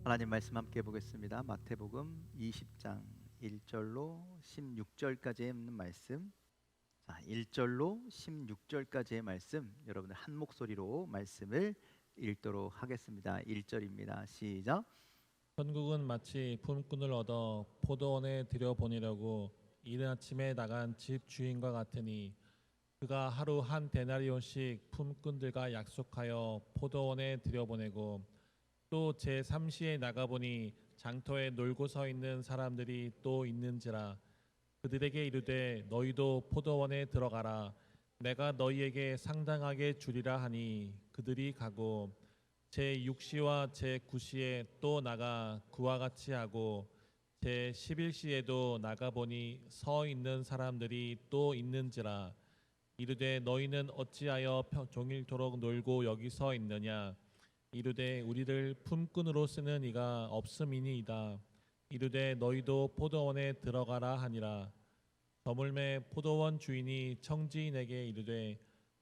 하나님 말씀 함께 보겠습니다. 마태복음 20장 1절로 16절까지의 말씀. 자, 1절로 16절까지의 말씀, 여러분들 한 목소리로 말씀을 읽도록 하겠습니다. 1절입니다. 시작. 천국은 마치 품꾼을 얻어 포도원에 들여보내려고 이른 아침에 나간 집 주인과 같으니 그가 하루 한 데나리온씩 품꾼들과 약속하여 포도원에 들여보내고 또 제3시에 나가보니 장터에 놀고 서 있는 사람들이 또 있는지라. 그들에게 이르되 너희도 포도원에 들어가라. 내가 너희에게 상당하게 주리라 하니 그들이 가고 제6시와 제9시에 또 나가 그와 같이 하고 제11시에도 나가보니 서 있는 사람들이 또 있는지라. 이르되 너희는 어찌하여 종일토록 놀고 여기 서 있느냐. 이르되 우리를 품꾼으로 쓰는 이가 없음이니이다. 이르되 너희도 포도원에 들어가라 하니라. 저물매 포도원 주인이 청지인에게 이르되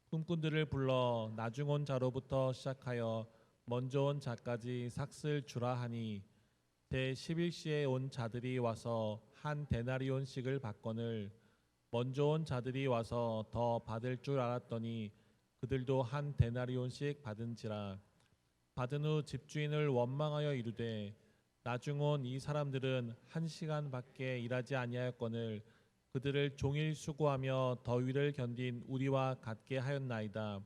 품꾼들을 불러 나중 온 자로부터 시작하여 먼저 온 자까지 삭슬 주라 하니 제11시에 온 자들이 와서 한 데나리온씩을 받거늘 먼저 온 자들이 와서 더 받을 줄 알았더니 그들도 한 데나리온씩 받은지라. 받은 후 집주인을 원망하여 이르되 나중 온 이 사람들은 1시간밖에 일하지 아니하였거늘 그들을 종일 수고하며 더위를 견딘 우리와 같게 하였나이다.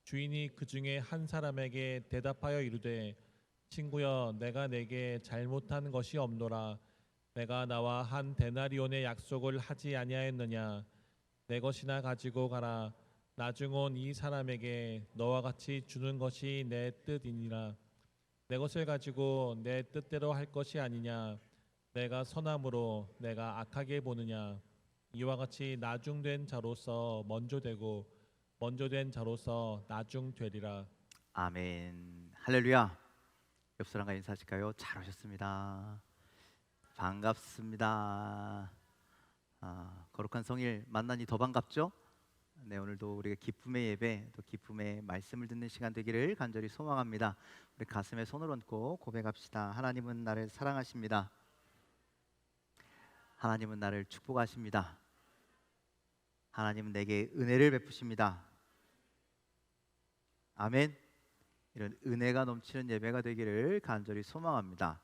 주인이 그 중에 한 사람에게 대답하여 이르되 친구여, 내가 내게 잘못한 것이 없노라. 내가 나와 한 데나리온의 약속을 하지 아니하였느냐. 내 것이나 가지고 가라. 나중 온 이 사람에게 너와 같이 주는 것이 내 뜻이니라. 내 것을 가지고 내 뜻대로 할 것이 아니냐. 내가 선함으로 내가 악하게 보느냐. 이와 같이 나중된 자로서 먼저 되고 먼저 된 자로서 나중 되리라. 아멘. 할렐루야. 옆 사람과 인사하실까요? 잘 오셨습니다. 반갑습니다. 거룩한 성일 만나니 더 반갑죠? 네, 오늘도 우리가 기쁨의 예배, 또 기쁨의 말씀을 듣는 시간 되기를 간절히 소망합니다. 우리 가슴에 손을 얹고 고백합시다. 하나님은 나를 사랑하십니다. 하나님은 나를 축복하십니다. 하나님은 내게 은혜를 베푸십니다. 아멘. 이런 은혜가 넘치는 예배가 되기를 간절히 소망합니다.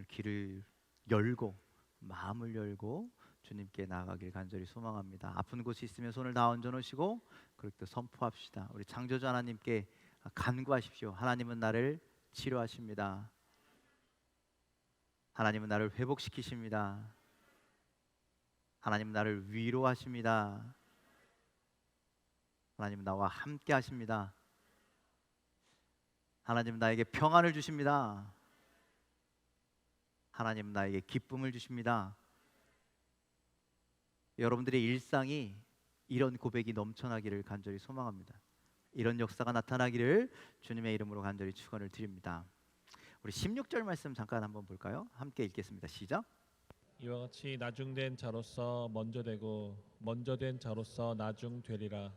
귀를 열고 마음을 열고 주님께 나아가길 간절히 소망합니다. 아픈 곳이 있으면 손을 다 얹어 놓으시고 그렇게 선포합시다. 우리 창조주 하나님께 간구하십시오. 하나님은 나를 치료하십니다. 하나님은 나를 회복시키십니다. 하나님은 나를 위로하십니다. 하나님은 나와 함께 하십니다. 하나님은 나에게 평안을 주십니다. 하나님은 나에게 기쁨을 주십니다. 여러분들의 일상이 이런 고백이 넘쳐나기를 간절히 소망합니다. 이런 역사가 나타나기를 주님의 이름으로 간절히 축원을 드립니다. 우리 16절 말씀 잠깐 한번 볼까요? 함께 읽겠습니다. 시작. 이와 같이 나중된 자로서 먼저 되고 먼저 된 자로서 나중 되리라.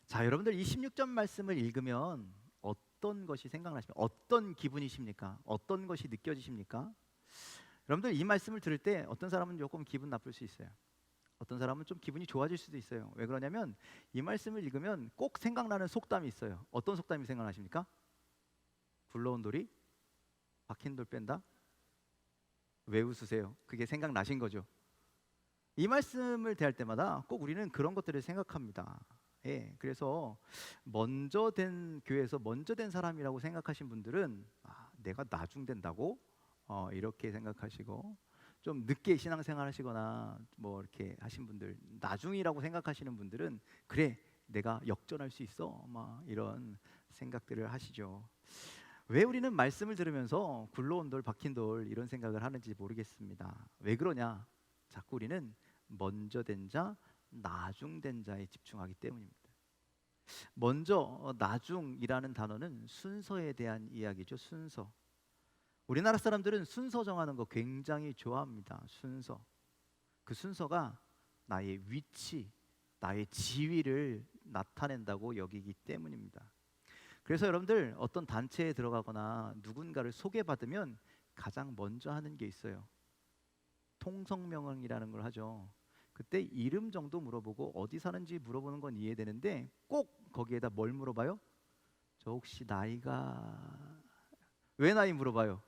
자, 여러분들 이 16절 말씀을 읽으면 어떤 것이 생각나십니까? 어떤 기분이십니까? 어떤 것이 느껴지십니까? 여러분들 이 말씀을 들을 때 어떤 사람은 조금 기분 나쁠 수 있어요. 어떤 사람은 좀 기분이 좋아질 수도 있어요. 왜 그러냐면 이 말씀을 읽으면 꼭 생각나는 속담이 있어요. 어떤 속담이 생각나십니까? 굴러온 돌이 박힌 돌 뺀다? 왜 웃으세요? 그게 생각나신 거죠. 이 말씀을 대할 때마다 꼭 우리는 그런 것들을 생각합니다. 예, 그래서 먼저 된 교회에서 먼저 된 사람이라고 생각하신 분들은 내가 나중된다고? 이렇게 생각하시고, 좀 늦게 신앙생활 하시거나 뭐 이렇게 하신 분들, 나중이라고 생각하시는 분들은 그래, 내가 역전할 수 있어, 막 이런 생각들을 하시죠. 왜 우리는 말씀을 들으면서 굴러온 돌, 박힌 돌 이런 생각을 하는지 모르겠습니다. 왜 그러냐? 자꾸 우리는 먼저 된 자, 나중 된 자에 집중하기 때문입니다. 먼저 나중이라는 단어는 순서에 대한 이야기죠. 순서. 우리나라 사람들은 순서 정하는 거 굉장히 좋아합니다. 순서. 그 순서가 나의 위치, 나의 지위를 나타낸다고 여기기 때문입니다. 그래서 여러분들 어떤 단체에 들어가거나 누군가를 소개받으면 가장 먼저 하는 게 있어요. 통성명령이라는 걸 하죠. 그때 이름 정도 물어보고 어디 사는지 물어보는 건 이해되는데 꼭 거기에다 뭘 물어봐요? 저 혹시 나이가 왜 나이 물어봐요?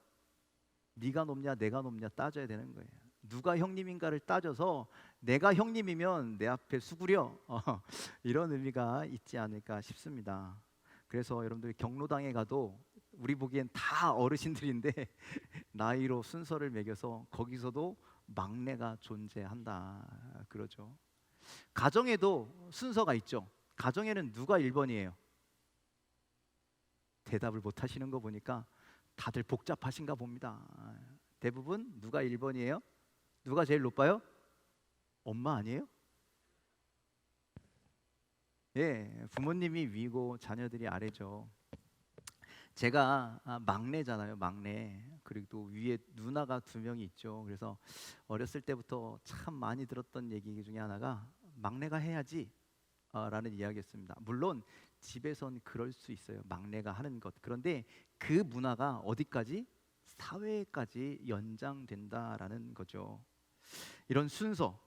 네가 높냐 내가 높냐 따져야 되는 거예요. 누가 형님인가를 따져서 내가 형님이면 내 앞에 수구려 이런 의미가 있지 않을까 싶습니다. 그래서 여러분들 경로당에 가도 우리 보기엔 다 어르신들인데 나이로 순서를 매겨서 거기서도 막내가 존재한다 그러죠. 가정에도 순서가 있죠. 가정에는 누가 1번이에요? 대답을 못 하시는 거 보니까 다들 복잡하신가 봅니다. 대부분 누가 1번이에요? 누가 제일 높아요? 엄마 아니에요? 예, 부모님이 위고 자녀들이 아래죠. 제가 막내잖아요, 막내. 그리고 또 위에 누나가 2명이 있죠. 그래서 어렸을 때부터 참 많이 들었던 얘기 중에 하나가 막내가 해야지 라는 이야기였습니다. 물론 집에선 그럴 수 있어요. 막내가 하는 것. 그런데 그 문화가 어디까지? 사회까지 연장된다라는 거죠. 이런 순서,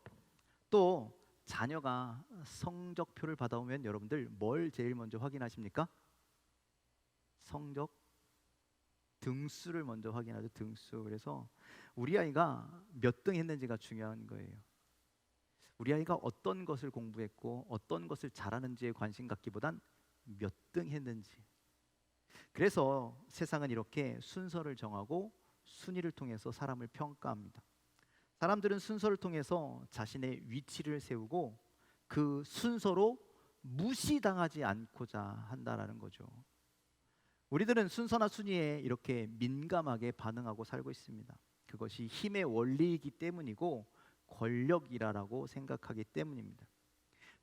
또 자녀가 성적표를 받아오면 여러분들 뭘 제일 먼저 확인하십니까? 성적 등수를 먼저 확인하죠. 등수. 그래서 우리 아이가 몇 등 했는지가 중요한 거예요. 우리 아이가 어떤 것을 공부했고 어떤 것을 잘하는지에 관심 갖기보단 몇 등 했는지. 그래서 세상은 이렇게 순서를 정하고 순위를 통해서 사람을 평가합니다. 사람들은 순서를 통해서 자신의 위치를 세우고 그 순서로 무시당하지 않고자 한다라는 거죠. 우리들은 순서나 순위에 이렇게 민감하게 반응하고 살고 있습니다. 그것이 힘의 원리이기 때문이고 권력이라고 생각하기 때문입니다.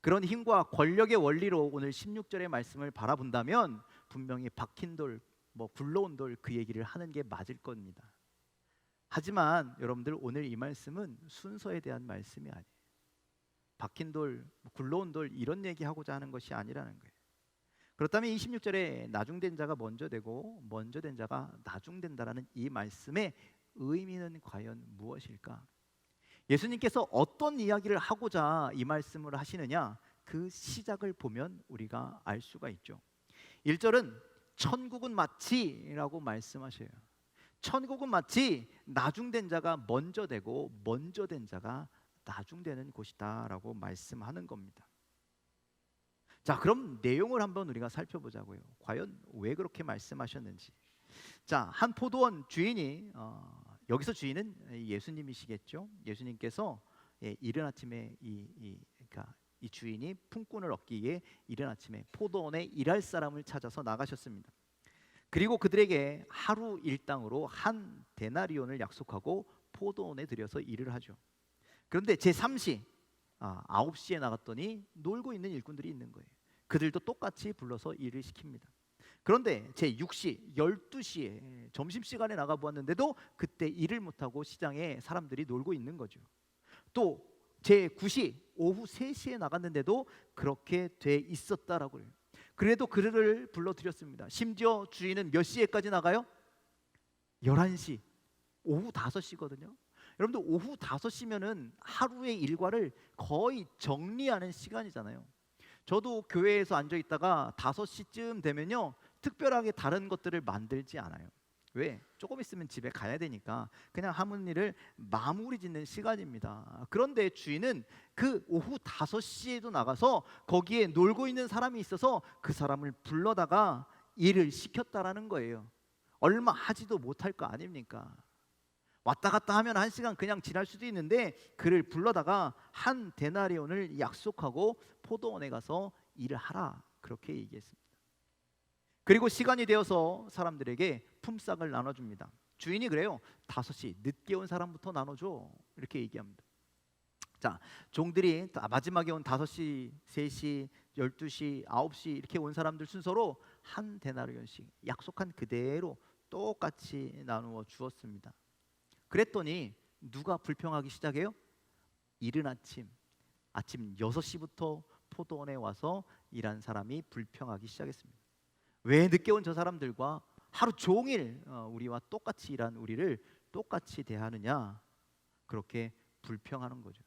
그런 힘과 권력의 원리로 오늘 16절의 말씀을 바라본다면 분명히 박힌 돌, 굴러온 돌 그 얘기를 하는 게 맞을 겁니다. 하지만 여러분들 오늘 이 말씀은 순서에 대한 말씀이 아니에요. 박힌 돌, 굴러온 돌 이런 얘기하고자 하는 것이 아니라는 거예요. 그렇다면 26절에 나중된 자가 먼저 되고 먼저 된 자가 나중된다라는 이 말씀의 의미는 과연 무엇일까? 예수님께서 어떤 이야기를 하고자 이 말씀을 하시느냐? 그 시작을 보면 우리가 알 수가 있죠. 1절은 천국은 마치라고 말씀하셔요. 천국은 마치 나중된 자가 먼저 되고 먼저 된 자가 나중되는 곳이다 라고 말씀하는 겁니다. 자, 그럼 내용을 한번 우리가 살펴보자고요. 과연 왜 그렇게 말씀하셨는지. 자, 한 포도원 주인이 여기서 주인은 예수님이시겠죠. 예수님께서 이른 아침에 이 주인이 품꾼을 얻기 위해 이른 아침에 포도원에 일할 사람을 찾아서 나가셨습니다. 그리고 그들에게 하루 일당으로 한 데나리온을 약속하고 포도원에 들여서 일을 하죠. 그런데 제3시 9시에 나갔더니 놀고 있는 일꾼들이 있는 거예요. 그들도 똑같이 불러서 일을 시킵니다. 그런데 제6시 12시에 점심시간에 나가보았는데도 그때 일을 못하고 시장에 사람들이 놀고 있는 거죠. 또 제9시 오후 3시에 나갔는데도 그렇게 돼 있었다라고 해요. 그래도 그를 불러드렸습니다. 심지어 주인은 몇 시에까지 나가요? 11시, 오후 5시거든요. 여러분들 오후 5시면은 하루의 일과를 거의 정리하는 시간이잖아요. 저도 교회에서 앉아 있다가 5시쯤 되면요 특별하게 다른 것들을 만들지 않아요. 왜? 조금 있으면 집에 가야 되니까 그냥 하는 일을 마무리 짓는 시간입니다. 그런데 주인은 그 오후 5시에도 나가서 거기에 놀고 있는 사람이 있어서 그 사람을 불러다가 일을 시켰다라는 거예요. 얼마 하지도 못할 거 아닙니까? 왔다 갔다 하면 1시간 그냥 지날 수도 있는데 그를 불러다가 한 데나리온을 약속하고 포도원에 가서 일을 하라 그렇게 얘기했습니다. 그리고 시간이 되어서 사람들에게 품삯을 나눠줍니다. 주인이 그래요. 5시 늦게 온 사람부터 나눠줘 이렇게 얘기합니다. 자, 종들이 마지막에 온 5시, 3시, 12시, 9시 이렇게 온 사람들 순서로 한 데나리온씩 약속한 그대로 똑같이 나누어 주었습니다. 그랬더니 누가 불평하기 시작해요? 이른 아침 6시부터 포도원에 와서 일한 사람이 불평하기 시작했습니다. 왜 늦게 온 저 사람들과 하루 종일 우리와 똑같이 일한 우리를 똑같이 대하느냐, 그렇게 불평하는 거죠.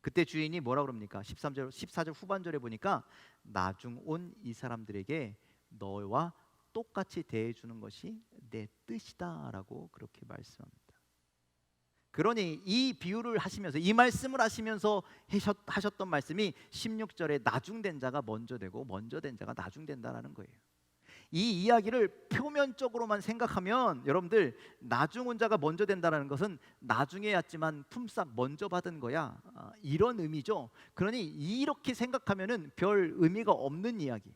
그때 주인이 뭐라 그럽니까? 14절 후반절에 보니까 나중 온 이 사람들에게 너와 똑같이 대해주는 것이 내 뜻이다라고 그렇게 말씀합니다. 그러니 이 비유를 하시면서, 이 말씀을 하시면서 하셨던 말씀이 16절에 나중된 자가 먼저 되고 먼저 된 자가 나중된다라는 거예요. 이 이야기를 표면적으로만 생각하면 여러분들, 나중 온 자가 먼저 된다는 것은 나중에 왔지만 품삯 먼저 받은 거야, 이런 의미죠. 그러니 이렇게 생각하면은 별 의미가 없는 이야기.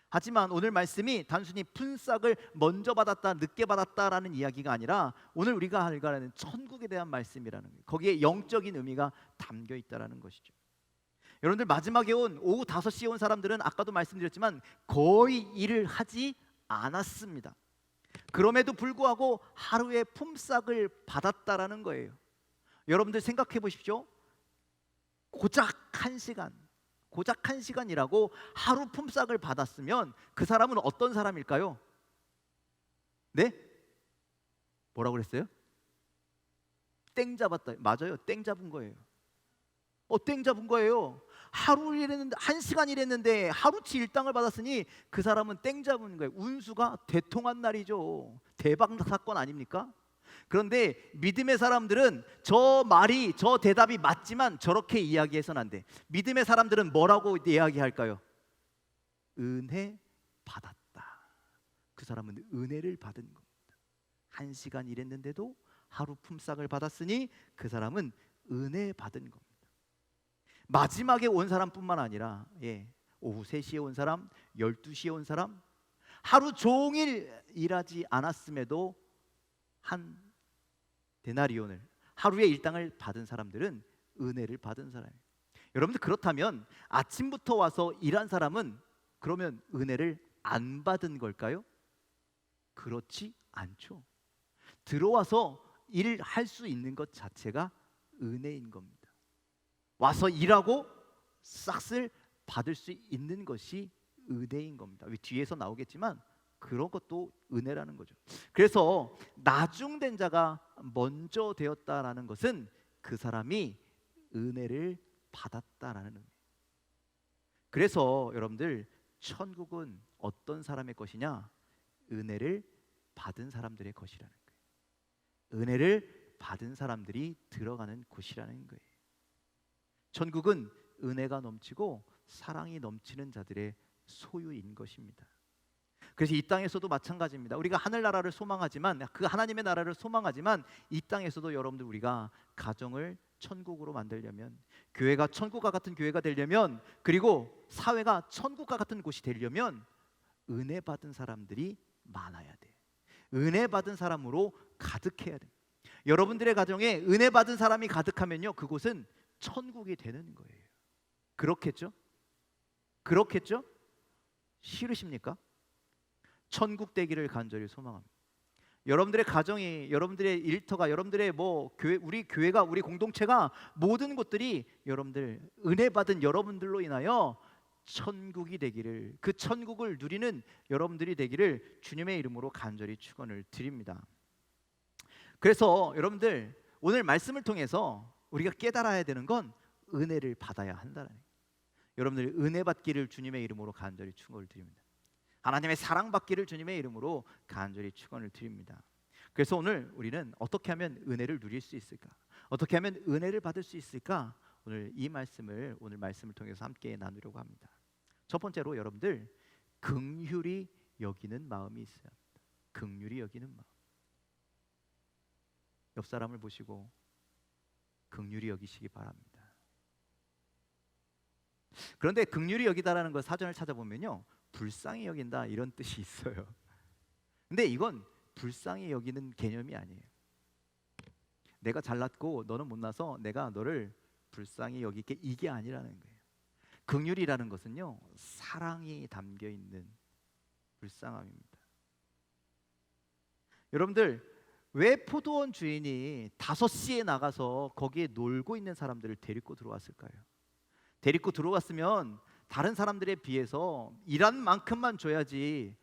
하지만 오늘 말씀이 단순히 품삯을 먼저 받았다 늦게 받았다라는 이야기가 아니라 오늘 우리가 알가라는 천국에 대한 말씀이라는 거예요. 거기에 영적인 의미가 담겨 있다라는 것이죠. 여러분들, 마지막에 온 오후 5시에 온 사람들은 아까도 말씀드렸지만 거의 일을 하지 않았습니다. 그럼에도 불구하고 하루에 품삯을 받았다라는 거예요. 여러분들 생각해 보십시오. 고작 한 시간이라고 하루 품삯을 받았으면 그 사람은 어떤 사람일까요? 네? 뭐라고 그랬어요? 땡 잡았다. 맞아요. 땡 잡은 거예요. 땡 잡은 거예요. 하루 일했는데, 한 시간 일했는데 하루치 일당을 받았으니 그 사람은 땡 잡은 거예요. 운수가 대통한 날이죠. 대박 사건 아닙니까? 그런데 믿음의 사람들은 저 대답이 맞지만 저렇게 이야기해서는 안 돼. 믿음의 사람들은 뭐라고 이야기할까요? 은혜 받았다. 그 사람은 은혜를 받은 겁니다. 한 시간 일했는데도 하루 품삯을 받았으니 그 사람은 은혜 받은 겁니다. 마지막에 온 사람뿐만 아니라 오후 3시에 온 사람, 12시에 온 사람, 하루 종일 일하지 않았음에도 한 데나리온을, 하루의 일당을 받은 사람들은 은혜를 받은 사람이에요. 여러분들, 그렇다면 아침부터 와서 일한 사람은 그러면 은혜를 안 받은 걸까요? 그렇지 않죠. 들어와서 일을 할 수 있는 것 자체가 은혜인 겁니다. 와서 일하고 싹쓸 받을 수 있는 것이 은혜인 겁니다. 뒤에서 나오겠지만 그런 것도 은혜라는 거죠. 그래서 나중된 자가 먼저 되었다라는 것은 그 사람이 은혜를 받았다라는 의미. 그래서 여러분들, 천국은 어떤 사람의 것이냐? 은혜를 받은 사람들의 것이라는 거예요. 은혜를 받은 사람들이 들어가는 곳이라는 거예요. 천국은 은혜가 넘치고 사랑이 넘치는 자들의 소유인 것입니다. 그래서 이 땅에서도 마찬가지입니다. 우리가 하늘나라를 소망하지만, 그 하나님의 나라를 소망하지만, 이 땅에서도 여러분들, 우리가 가정을 천국으로 만들려면, 교회가 천국과 같은 교회가 되려면, 그리고 사회가 천국과 같은 곳이 되려면 은혜 받은 사람들이 많아야 돼. 은혜 받은 사람으로 가득해야 돼. 여러분들의 가정에 은혜 받은 사람이 가득하면요, 그곳은 천국이 되는 거예요. 그렇겠죠? 그렇겠죠? 싫으십니까? 천국 되기를 간절히 소망합니다. 여러분들의 가정이, 여러분들의 일터가, 여러분들의 교회, 우리 교회가, 우리 공동체가, 모든 곳들이 여러분들 은혜 받은 여러분들로 인하여 천국이 되기를, 그 천국을 누리는 여러분들이 되기를 주님의 이름으로 간절히 축원을 드립니다. 그래서 여러분들, 오늘 말씀을 통해서 우리가 깨달아야 되는 건 은혜를 받아야 한다는 거예요. 여러분들, 은혜 받기를 주님의 이름으로 간절히 축원을 드립니다. 하나님의 사랑 받기를 주님의 이름으로 간절히 축원을 드립니다. 그래서 오늘 우리는 어떻게 하면 은혜를 누릴 수 있을까? 어떻게 하면 은혜를 받을 수 있을까? 오늘 말씀을 통해서 함께 나누려고 합니다. 첫 번째로, 여러분들, 긍휼히 여기는 마음이 있어야 합니다. 긍휼히 여기는 마음. 옆 사람을 보시고 긍휼히 여기시기 바랍니다. 그런데 긍휼히 여기다라는 걸 사전을 찾아보면요, 불쌍히 여긴다, 이런 뜻이 있어요. 근데 이건 불쌍히 여기는 개념이 아니에요. 내가 잘났고 너는 못나서 내가 너를 불쌍히 여기게, 이게 아니라는 거예요. 긍휼이라는 것은요, 사랑이 담겨 있는 불쌍함입니다. 여러분들, 왜 포도원 주인이 5시에 나가서 거기에 놀고 있는 사람들을 데리고 들어왔을까요? 데리고 들어왔으면 다른 사람들에 비해서 일한 만큼만 줘야지,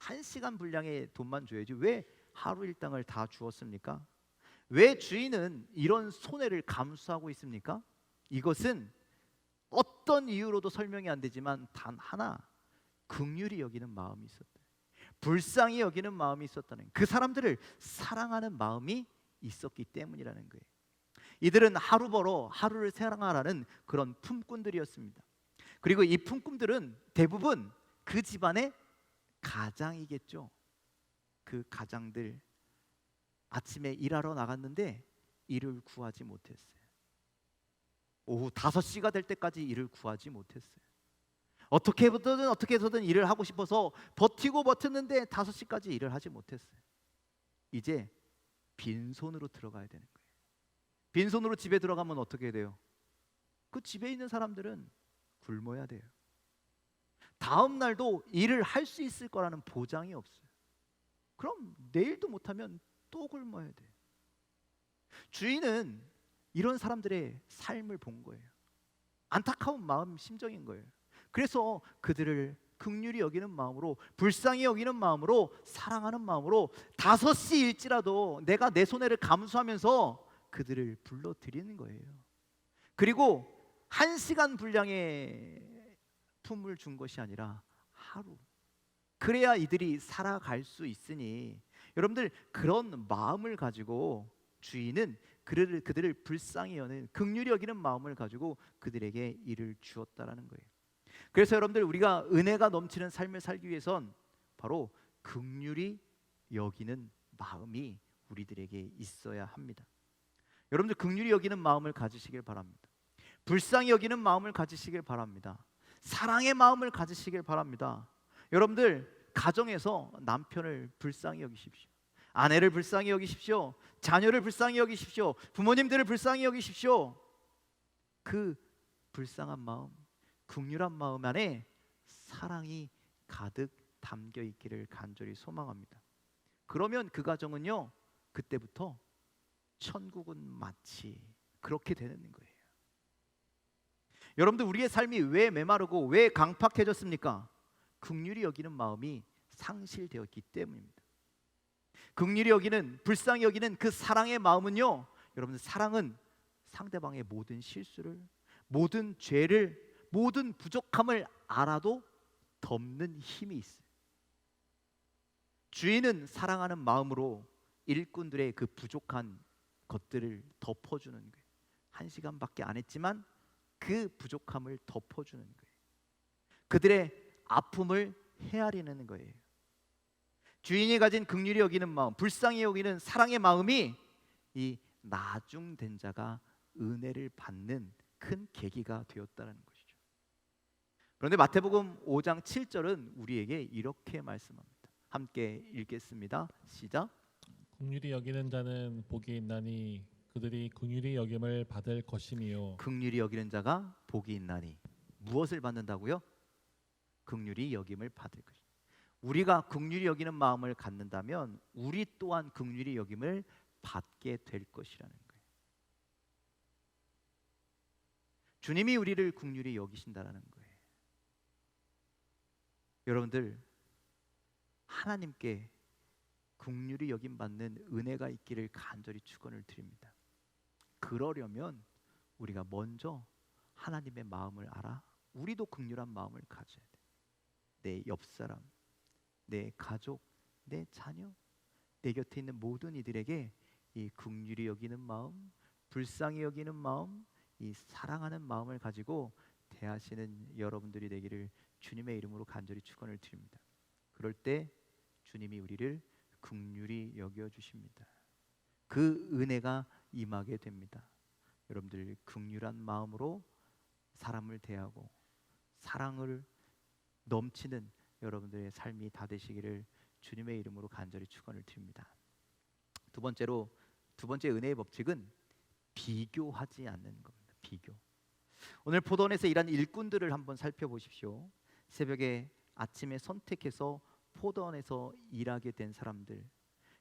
1시간 분량의 돈만 줘야지 왜 하루 일당을 다 주었습니까? 왜 주인은 이런 손해를 감수하고 있습니까? 이것은 어떤 이유로도 설명이 안 되지만 단 하나, 긍휼히 여기는 마음이 있었다. 불쌍히 여기는 마음이 있었다는, 그 사람들을 사랑하는 마음이 있었기 때문이라는 거예요. 이들은 하루 벌어 하루를 사랑하라는 그런 품꾼들이었습니다. 그리고 이 품꾼들은 대부분 그 집안의 가장이겠죠. 그 가장들 아침에 일하러 나갔는데 일을 구하지 못했어요. 오후 5시가 될 때까지 일을 구하지 못했어요. 어떻게 해서든 일을 하고 싶어서 버티고 버텼는데 5시까지 일을 하지 못했어요. 이제 빈손으로 들어가야 되는 거예요. 빈손으로 집에 들어가면 어떻게 돼요? 그 집에 있는 사람들은 굶어야 돼요. 다음 날도 일을 할 수 있을 거라는 보장이 없어요. 그럼 내일도 못하면 또 굶어야 돼요. 주인은 이런 사람들의 삶을 본 거예요. 안타까운 마음, 심정인 거예요. 그래서 그들을 긍휼히 여기는 마음으로, 불쌍히 여기는 마음으로, 사랑하는 마음으로 5시일지라도 내가 내 손해를 감수하면서 그들을 불러들이는 거예요. 그리고 1시간 분량의 품을 준 것이 아니라 하루, 그래야 이들이 살아갈 수 있으니, 여러분들 그런 마음을 가지고 주인은 그들을 불쌍히 여는, 긍휼히 여기는 마음을 가지고 그들에게 일을 주었다라는 거예요. 그래서 여러분들, 우리가 은혜가 넘치는 삶을 살기 위해선 바로 긍휼히 여기는 마음이 우리들에게 있어야 합니다. 여러분들 긍휼히 여기는 마음을 가지시길 바랍니다. 불쌍히 여기는 마음을 가지시길 바랍니다. 사랑의 마음을 가지시길 바랍니다. 여러분들 가정에서 남편을 불쌍히 여기십시오. 아내를 불쌍히 여기십시오. 자녀를 불쌍히 여기십시오. 부모님들을 불쌍히 여기십시오. 그 불쌍한 마음, 긍휼한 마음 안에 사랑이 가득 담겨 있기를 간절히 소망합니다. 그러면 그 가정은요, 그때부터 천국은 마치 그렇게 되는 거예요. 여러분들, 우리의 삶이 왜 메마르고 왜 강팍해졌습니까? 긍휼히 여기는 마음이 상실되었기 때문입니다. 긍휼히 여기는, 불쌍히 여기는 그 사랑의 마음은요, 여러분들, 사랑은 상대방의 모든 실수를, 모든 죄를, 모든 부족함을 알아도 덮는 힘이 있어요. 주인은 사랑하는 마음으로 일꾼들의 그 부족한 것들을 덮어주는 거예요. 1시간밖에 안 했지만 그 부족함을 덮어주는 거예요. 그들의 아픔을 헤아리는 거예요. 주인이 가진 긍휼히 여기는 마음, 불쌍히 여기는 사랑의 마음이 이 나중된 자가 은혜를 받는 큰 계기가 되었다는 것이죠. 그런데 마태복음 5장 7절은 우리에게 이렇게 말씀합니다. 함께 읽겠습니다. 시작. 긍휼히 여기는 자는 복이 있나니 그들이 긍휼히 여김을 받을 것이미요. 긍휼히 여기는 자가 복이 있나니, 무엇을 받는다고요? 긍휼히 여김을 받을 것이다. 우리가 긍휼히 여기는 마음을 갖는다면 우리 또한 긍휼히 여김을 받게 될 것이라는 거예요. 주님이 우리를 긍휼히 여기신다라는 거예요. 여러분들, 하나님께 긍휼히 여김 받는 은혜가 있기를 간절히 축원을 드립니다. 그러려면 우리가 먼저 하나님의 마음을 알아 우리도 긍휼한 마음을 가져야 돼. 내 옆사람, 내 가족, 내 자녀, 내 곁에 있는 모든 이들에게 이 긍휼히 여기는 마음, 불쌍히 여기는 마음, 이 사랑하는 마음을 가지고 대하시는 여러분들이 되기를 주님의 이름으로 간절히 축원을 드립니다. 그럴 때 주님이 우리를 긍휼히 여겨 주십니다. 그 은혜가 임하게 됩니다. 여러분들 긍휼한 마음으로 사람을 대하고 사랑을 넘치는 여러분들의 삶이 다 되시기를 주님의 이름으로 간절히 축원을 드립니다. 두 번째 은혜의 법칙은 비교하지 않는 겁니다. 비교. 오늘 포도원에서 일한 일꾼들을 한번 살펴보십시오. 새벽에 아침에 선택해서 포도원에서 일하게 된 사람들,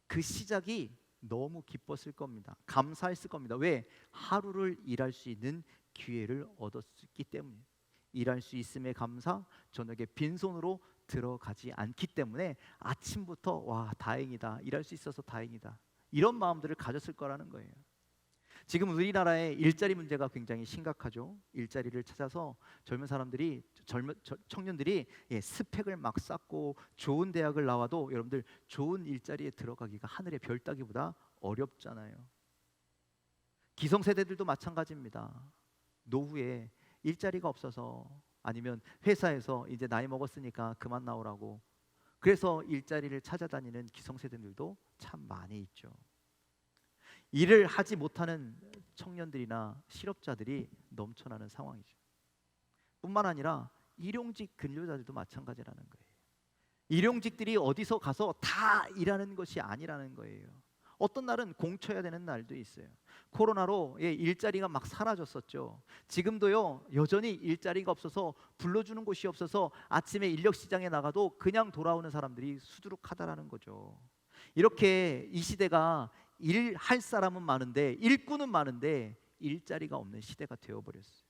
그 시작이 너무 기뻤을 겁니다. 감사했을 겁니다. 왜? 하루를 일할 수 있는 기회를 얻었기 때문에. 일할 수 있음에 감사, 저녁에 빈손으로 들어가지 않기 때문에 아침부터 와 다행이다, 일할 수 있어서 다행이다, 이런 마음들을 가졌을 거라는 거예요. 지금 우리나라의 일자리 문제가 굉장히 심각하죠. 일자리를 찾아서 젊은 사람들이 청년들이 스펙을 막 쌓고 좋은 대학을 나와도 여러분들 좋은 일자리에 들어가기가 하늘의 별 따기보다 어렵잖아요. 기성세대들도 마찬가지입니다. 노후에 일자리가 없어서 아니면 회사에서 이제 나이 먹었으니까 그만 나오라고 그래서 일자리를 찾아다니는 기성세대들도 참 많이 있죠. 일을 하지 못하는 청년들이나 실업자들이 넘쳐나는 상황이죠. 뿐만 아니라 일용직 근로자들도 마찬가지라는 거예요. 일용직들이 어디서 가서 다 일하는 것이 아니라는 거예요. 어떤 날은 공쳐야 되는 날도 있어요. 코로나로 일자리가 막 사라졌었죠. 지금도요 여전히 일자리가 없어서 불러주는 곳이 없어서 아침에 인력시장에 나가도 그냥 돌아오는 사람들이 수두룩하다라는 거죠. 이렇게 이 시대가 일할 사람은 많은데 일꾼은 많은데 일자리가 없는 시대가 되어버렸어요.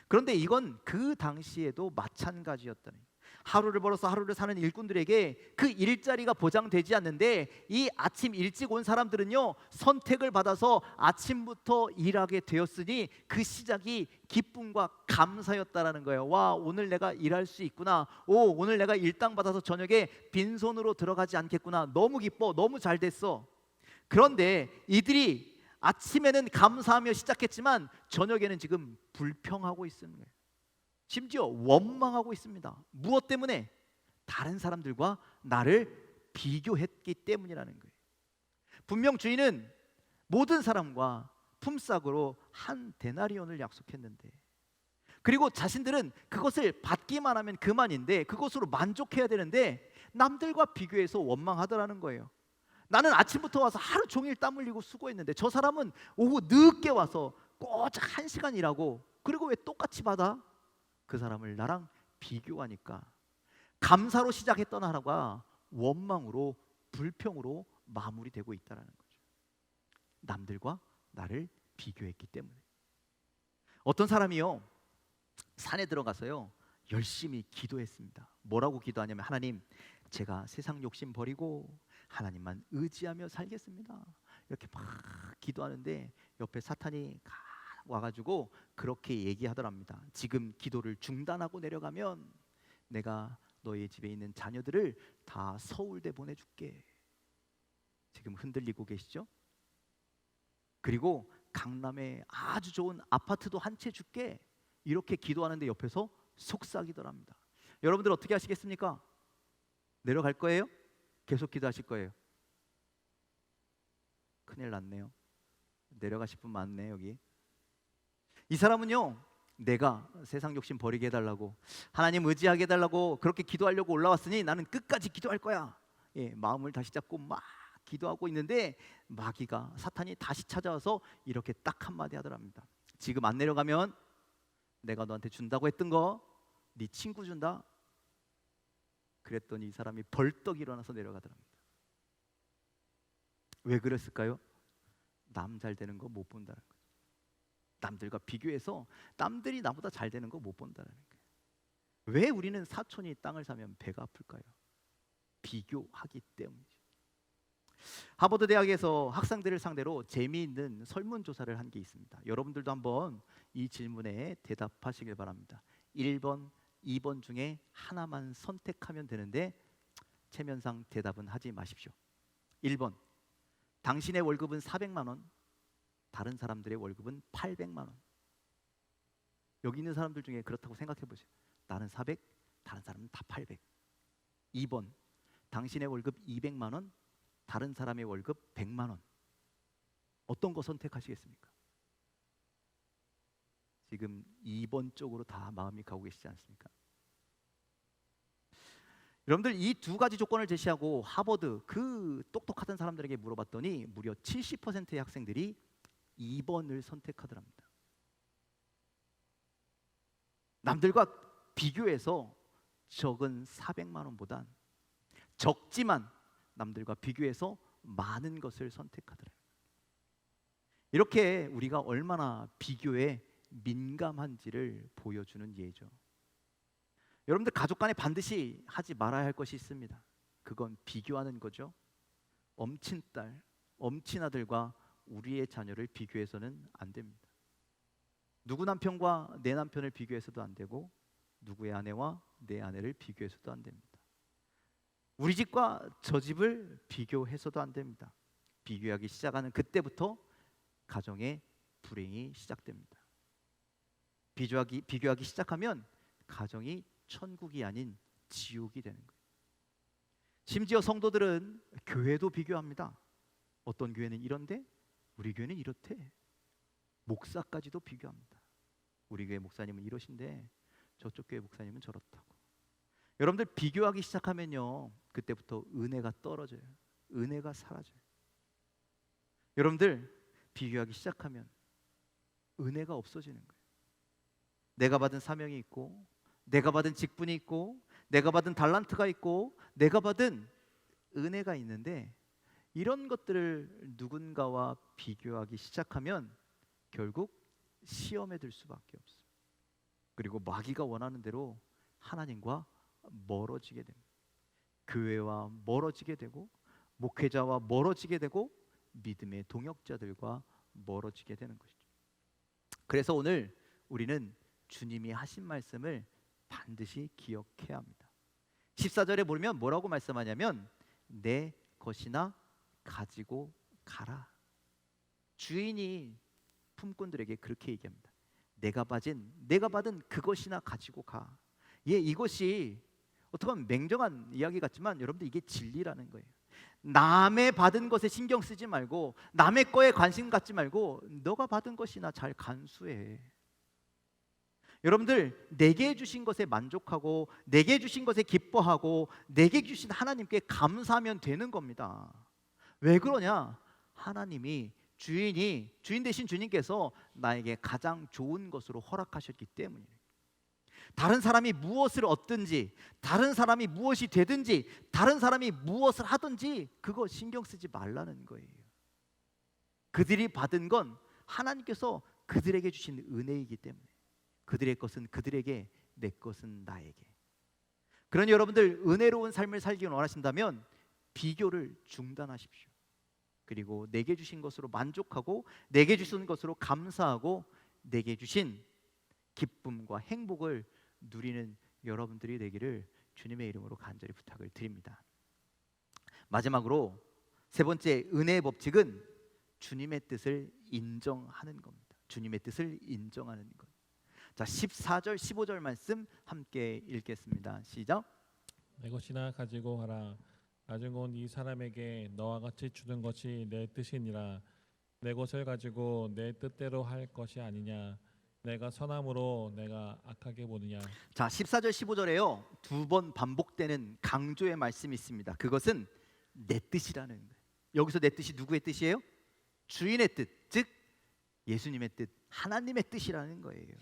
그런데 이건 그 당시에도 마찬가지였다는 거예요. 하루를 벌어서 하루를 사는 일꾼들에게 그 일자리가 보장되지 않는데 이 아침 일찍 온 사람들은요 선택을 받아서 아침부터 일하게 되었으니 그 시작이 기쁨과 감사였다라는 거예요. 와, 오늘 내가 일할 수 있구나. 오, 오늘 내가 일당 받아서 저녁에 빈손으로 들어가지 않겠구나. 너무 기뻐, 너무 잘 됐어. 그런데 이들이 아침에는 감사하며 시작했지만 저녁에는 지금 불평하고 있는 거예요. 심지어 원망하고 있습니다. 무엇 때문에? 다른 사람들과 나를 비교했기 때문이라는 거예요. 분명 주인은 모든 사람과 품삯으로 한 데나리온을 약속했는데 그리고 자신들은 그것을 받기만 하면 그만인데 그것으로 만족해야 되는데 남들과 비교해서 원망하더라는 거예요. 나는 아침부터 와서 하루 종일 땀 흘리고 수고했는데 저 사람은 오후 늦게 와서 꼬작 1시간 일하고 그리고 왜 똑같이 받아? 그 사람을 나랑 비교하니까 감사로 시작했던 하루가 원망으로 불평으로 마무리되고 있다는 거죠. 남들과 나를 비교했기 때문에. 어떤 사람이요 산에 들어가서요 열심히 기도했습니다. 뭐라고 기도하냐면 하나님, 제가 세상 욕심 버리고 하나님만 의지하며 살겠습니다. 이렇게 막 기도하는데 옆에 사탄이 와가지고 그렇게 얘기하더랍니다. 지금 기도를 중단하고 내려가면 내가 너의 집에 있는 자녀들을 다 서울대 보내줄게. 지금 흔들리고 계시죠? 그리고 강남에 아주 좋은 아파트도 한 채 줄게. 이렇게 기도하는데 옆에서 속삭이더랍니다. 여러분들 어떻게 하시겠습니까? 내려갈 거예요? 계속 기도하실 거예요? 큰일 났네요. 내려가실 분 많네 여기. 이 사람은요 내가 세상 욕심 버리게 해달라고 하나님 의지하게 해달라고 그렇게 기도하려고 올라왔으니 나는 끝까지 기도할 거야. 마음을 다시 잡고 막 기도하고 있는데 마귀가 사탄이 다시 찾아와서 이렇게 딱 한마디 하더랍니다. 지금 안 내려가면 내가 너한테 준다고 했던 거 네 친구 준다. 그랬더니 이 사람이 벌떡 일어나서 내려가더랍니다. 왜 그랬을까요? 남 잘 되는 거 못 본다는 거죠. 남들과 비교해서 남들이 나보다 잘 되는 거 못 본다는 거예요. 왜 우리는 사촌이 땅을 사면 배가 아플까요? 비교하기 때문이죠. 하버드 대학에서 학생들을 상대로 재미있는 설문조사를 한 게 있습니다. 여러분들도 한번 이 질문에 대답하시길 바랍니다. 1번, 2번 중에 하나만 선택하면 되는데 체면상 대답은 하지 마십시오. 1번, 당신의 월급은 400만 원, 다른 사람들의 월급은 800만 원. 여기 있는 사람들 중에 그렇다고 생각해 보세요. 나는 400, 다른 사람은 다 800. 2번, 당신의 월급 200만 원, 다른 사람의 월급 100만 원. 어떤 거 선택하시겠습니까? 지금 2번 쪽으로 다 마음이 가고 계시지 않습니까? 여러분들 이 두 가지 조건을 제시하고 하버드 그 똑똑하던 사람들에게 물어봤더니 무려 70%의 학생들이 2번을 선택하더랍니다. 남들과 비교해서 적은 400만 원보단 적지만 남들과 비교해서 많은 것을 선택하더래요. 이렇게 우리가 얼마나 비교에 민감한지를 보여주는 예죠. 여러분들 가족 간에 반드시 하지 말아야 할 것이 있습니다. 그건 비교하는 거죠. 엄친 딸, 엄친 아들과 우리의 자녀를 비교해서는 안 됩니다. 누구 남편과 내 남편을 비교해서도 안 되고 누구의 아내와 내 아내를 비교해서도 안 됩니다. 우리 집과 저 집을 비교해서도 안 됩니다. 비교하기 시작하는 그때부터 가정의 불행이 시작됩니다. 비교하기 시작하면 가정이 천국이 아닌 지옥이 되는 거예요. 심지어 성도들은 교회도 비교합니다. 어떤 교회는 이런데 우리 교회는 이렇대. 목사까지도 비교합니다. 우리 교회 목사님은 이러신데 저쪽 교회 목사님은 저렇다고. 여러분들 비교하기 시작하면요, 그때부터 은혜가 떨어져요. 은혜가 사라져요. 여러분들 비교하기 시작하면 은혜가 없어지는 거예요. 내가 받은 사명이 있고, 내가 받은 직분이 있고, 내가 받은 달란트가 있고, 내가 받은 은혜가 있는데 이런 것들을 누군가와 비교하기 시작하면 결국 시험에 들 수밖에 없어요. 그리고 마귀가 원하는 대로 하나님과 멀어지게 됩니다. 교회와 멀어지게 되고, 목회자와 멀어지게 되고, 믿음의 동역자들과 멀어지게 되는 것이죠. 그래서 오늘 우리는 주님이 하신 말씀을 반드시 기억해야 합니다. 14절에 보면 뭐라고 말씀하냐면 내 것이나 가지고 가라. 주인이 품꾼들에게 그렇게 얘기합니다. 내가 받은 그것이나 가지고 가. 이것이 어떻게 보면 맹정한 이야기 같지만 여러분들 이게 진리라는 거예요. 남의 받은 것에 신경 쓰지 말고, 남의 거에 관심 갖지 말고 너가 받은 것이나 잘 간수해. 여러분들 내게 주신 것에 만족하고, 내게 주신 것에 기뻐하고, 내게 주신 하나님께 감사하면 되는 겁니다. 왜 그러냐? 하나님이 주인 되신 주님께서 나에게 가장 좋은 것으로 허락하셨기 때문이에요. 다른 사람이 무엇을 얻든지, 다른 사람이 무엇이 되든지, 다른 사람이 무엇을 하든지 그거 신경 쓰지 말라는 거예요. 그들이 받은 건 하나님께서 그들에게 주신 은혜이기 때문에 그들의 것은 그들에게, 내 것은 나에게. 그러니 여러분들 은혜로운 삶을 살기 원하신다면 비교를 중단하십시오. 그리고 내게 주신 것으로 만족하고, 내게 주신 것으로 감사하고, 내게 주신 기쁨과 행복을 누리는 여러분들이 되기를 주님의 이름으로 간절히 부탁을 드립니다. 마지막으로 세 번째 은혜의 법칙은 주님의 뜻을 인정하는 겁니다. 주님의 뜻을 인정하는 것. 자, 14절 15절 말씀 함께 읽겠습니다. 시작. 내 것이나 가지고 가라. 나중 온 이 사람에게 너와 같이 주는 것이 내 뜻이니라. 내 것을 가지고 내 뜻대로 할 것이 아니냐. 내가 선함으로 내가 악하게 보느냐. 자, 14절 15절에요 두 번 반복되는 강조의 말씀이 있습니다. 그것은 내 뜻이라는 거예요. 여기서 내 뜻이 누구의 뜻이에요? 주인의 뜻, 즉 예수님의 뜻, 하나님의 뜻이라는 거예요.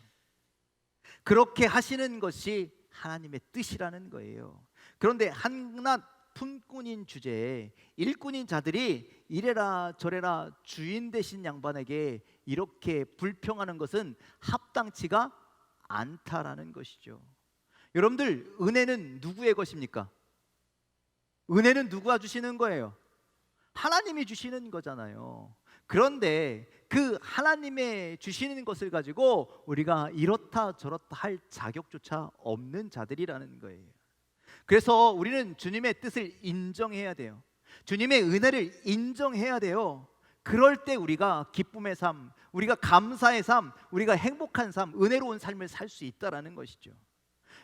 그렇게 하시는 것이 하나님의 뜻이라는 거예요. 그런데 한낱 품꾼인 주제에 일꾼인 자들이 이래라 저래라 주인 되신 양반에게 이렇게 불평하는 것은 합당치가 않다라는 것이죠. 여러분들 은혜는 누구의 것입니까? 은혜는 누가 주시는 거예요? 하나님이 주시는 거잖아요. 그런데 그 하나님의 주시는 것을 가지고 우리가 이렇다 저렇다 할 자격조차 없는 자들이라는 거예요. 그래서 우리는 주님의 뜻을 인정해야 돼요. 주님의 은혜를 인정해야 돼요. 그럴 때 우리가 기쁨의 삶, 우리가 감사의 삶, 우리가 행복한 삶, 은혜로운 삶을 살 수 있다라는 것이죠.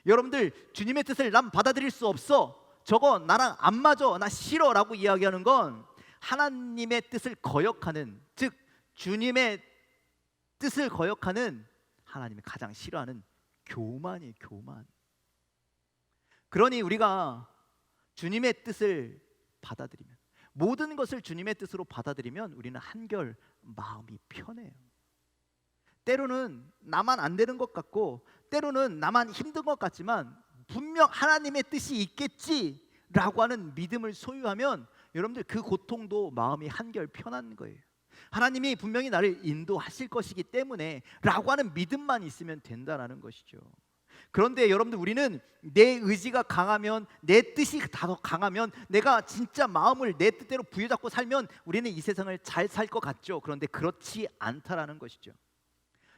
여러분들 주님의 뜻을 난 받아들일 수 없어, 저거 나랑 안 맞아, 나 싫어 라고 이야기하는 건 하나님의 뜻을 거역하는, 즉 주님의 뜻을 거역하는 하나님이 가장 싫어하는 교만이에요. 교만. 그러니 우리가 주님의 뜻을 받아들이면, 모든 것을 주님의 뜻으로 받아들이면 우리는 한결 마음이 편해요. 때로는 나만 안 되는 것 같고, 때로는 나만 힘든 것 같지만 분명 하나님의 뜻이 있겠지라고 하는 믿음을 소유하면 여러분들 그 고통도 마음이 한결 편한 거예요. 하나님이 분명히 나를 인도하실 것이기 때문에 라고 하는 믿음만 있으면 된다라는 것이죠. 그런데 여러분들 우리는 내 의지가 강하면, 내 뜻이 더 강하면, 내가 진짜 마음을 내 뜻대로 부여잡고 살면 우리는 이 세상을 잘 살 것 같죠. 그런데 그렇지 않다라는 것이죠.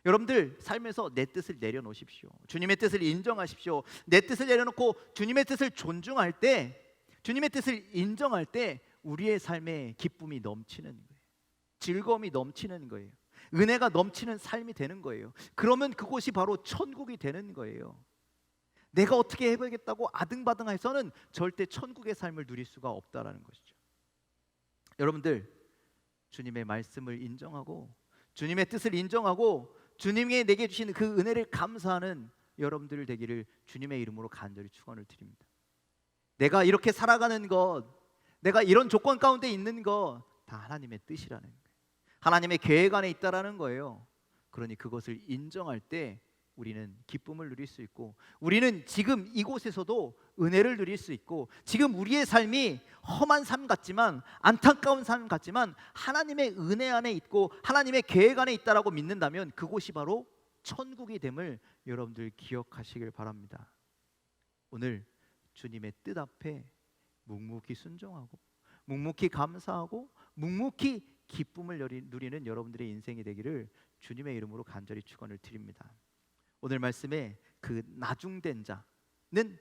여러분들 삶에서 내 뜻을 내려놓으십시오. 주님의 뜻을 인정하십시오. 내 뜻을 내려놓고 주님의 뜻을 존중할 때, 주님의 뜻을 인정할 때 우리의 삶에 기쁨이 넘치는 거예요. 즐거움이 넘치는 거예요. 은혜가 넘치는 삶이 되는 거예요. 그러면 그곳이 바로 천국이 되는 거예요. 내가 어떻게 해보겠다고 아등바등해서는 절대 천국의 삶을 누릴 수가 없다라는 것이죠. 여러분들 주님의 말씀을 인정하고 주님의 뜻을 인정하고 주님이 내게 주신 그 은혜를 감사하는 여러분들 되기를 주님의 이름으로 간절히 축원을 드립니다. 내가 이렇게 살아가는 것, 내가 이런 조건 가운데 있는 것 다 하나님의 뜻이라는 거예요. 하나님의 계획 안에 있다라는 거예요. 그러니 그것을 인정할 때 우리는 기쁨을 누릴 수 있고, 우리는 지금 이곳에서도 은혜를 누릴 수 있고, 지금 우리의 삶이 험한 삶 같지만, 안타까운 삶 같지만 하나님의 은혜 안에 있고 하나님의 계획 안에 있다라고 믿는다면 그곳이 바로 천국이 됨을 여러분들 기억하시길 바랍니다. 오늘 주님의 뜻 앞에 묵묵히 순종하고 묵묵히 감사하고 묵묵히 기쁨을 누리는 여러분들의 인생이 되기를 주님의 이름으로 간절히 축원을 드립니다. 오늘 말씀에 그 나중된 자는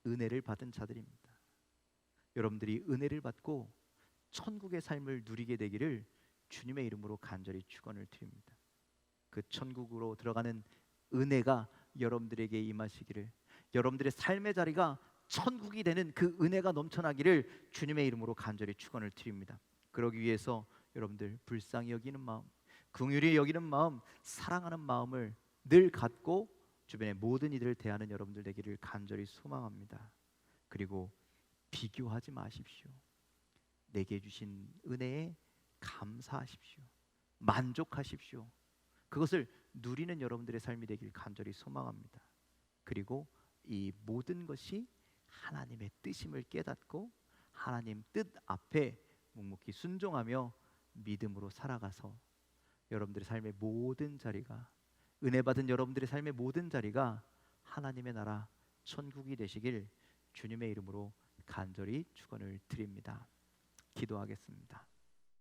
은혜를 받은 자들입니다. 여러분들이 은혜를 받고 천국의 삶을 누리게 되기를 주님의 이름으로 간절히 축원을 드립니다. 그 천국으로 들어가는 은혜가 여러분들에게 임하시기를, 여러분들의 삶의 자리가 천국이 되는 그 은혜가 넘쳐나기를 주님의 이름으로 간절히 축원을 드립니다. 그러기 위해서 여러분들 불쌍히 여기는 마음, 긍휼히 여기는 마음, 사랑하는 마음을 늘 갖고 주변의 모든 이들을 대하는 여러분들 되기를 간절히 소망합니다. 그리고 비교하지 마십시오. 내게 주신 은혜에 감사하십시오. 만족하십시오. 그것을 누리는 여러분들의 삶이 되길 간절히 소망합니다. 그리고 이 모든 것이 하나님의 뜻임을 깨닫고 하나님 뜻 앞에 묵묵히 순종하며 믿음으로 살아가서 여러분들의 삶의 모든 자리가, 은혜 받은 여러분들의 삶의 모든 자리가 하나님의 나라 천국이 되시길 주님의 이름으로 간절히 축원을 드립니다. 기도하겠습니다.